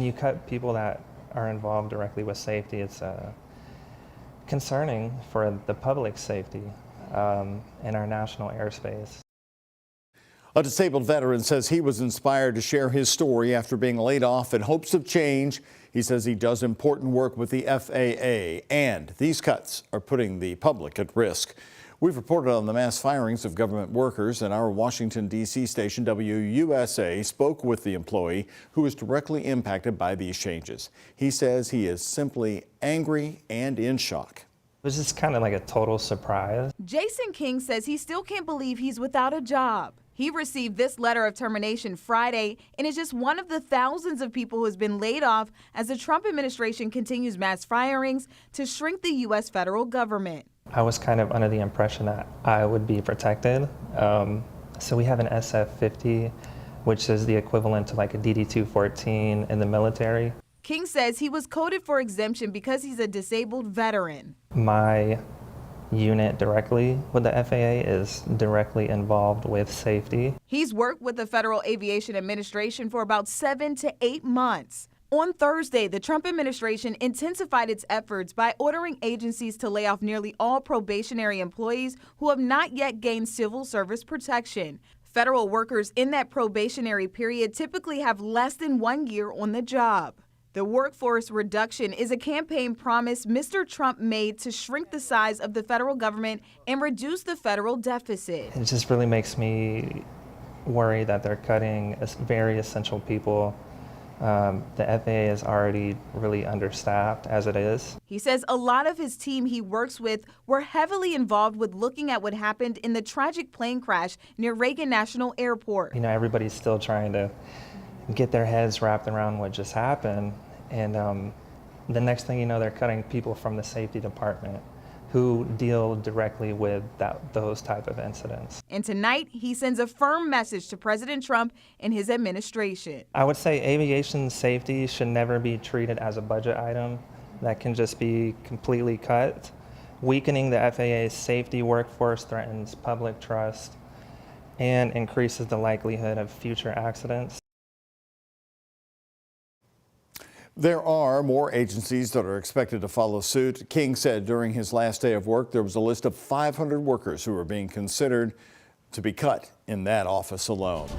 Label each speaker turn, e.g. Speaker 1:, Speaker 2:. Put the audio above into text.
Speaker 1: You cut people that are involved directly with safety. It's concerning for the public's safety in our national airspace.
Speaker 2: A disabled veteran says he was inspired to share his story after being laid off in hopes of change. He says he does important work with the FAA, and these cuts are putting the public at risk. We've reported on the mass firings of government workers, and our Washington, D.C. station WUSA spoke with the employee who was directly impacted by these changes. He says he is simply angry and in shock.
Speaker 1: It was just kind of like a total surprise.
Speaker 3: Jason King says he still can't believe he's without a job. He received this letter of termination Friday and is just one of the thousands of people who has been laid off as the Trump administration continues mass firings to shrink the U.S. federal government.
Speaker 1: I was kind of under the impression that I would be protected. So we have an SF-50, which is the equivalent to like a DD-214 in the military.
Speaker 3: King says he was coded for exemption because he's a disabled veteran.
Speaker 1: My unit directly with the FAA is directly involved with safety.
Speaker 3: He's worked with the Federal Aviation Administration for about 7 to 8 months. On Thursday, the Trump administration intensified its efforts by ordering agencies to lay off nearly all probationary employees who have not yet gained civil service protection. Federal workers in that probationary period typically have less than 1 year on the job. The workforce reduction is a campaign promise Mr. Trump made to shrink the size of the federal government and reduce the federal deficit.
Speaker 1: It just really makes me worry that they're cutting very essential people. The FAA is already really understaffed as it is.
Speaker 3: He says a lot of his team he works with were heavily involved with looking at what happened in the tragic plane crash near Reagan National Airport.
Speaker 1: You know, everybody's still trying to get their heads wrapped around what just happened, and the next thing you know, they're cutting people from the safety department who deal directly with those type of incidents.
Speaker 3: And tonight, he sends a firm message to President Trump and his administration.
Speaker 1: I would say aviation safety should never be treated as a budget item that can just be completely cut. Weakening the FAA's safety workforce threatens public trust and increases the likelihood of future accidents.
Speaker 2: There are more agencies that are expected to follow suit. King said during his last day of work there was a list of 500 workers who are being considered to be cut in that office alone.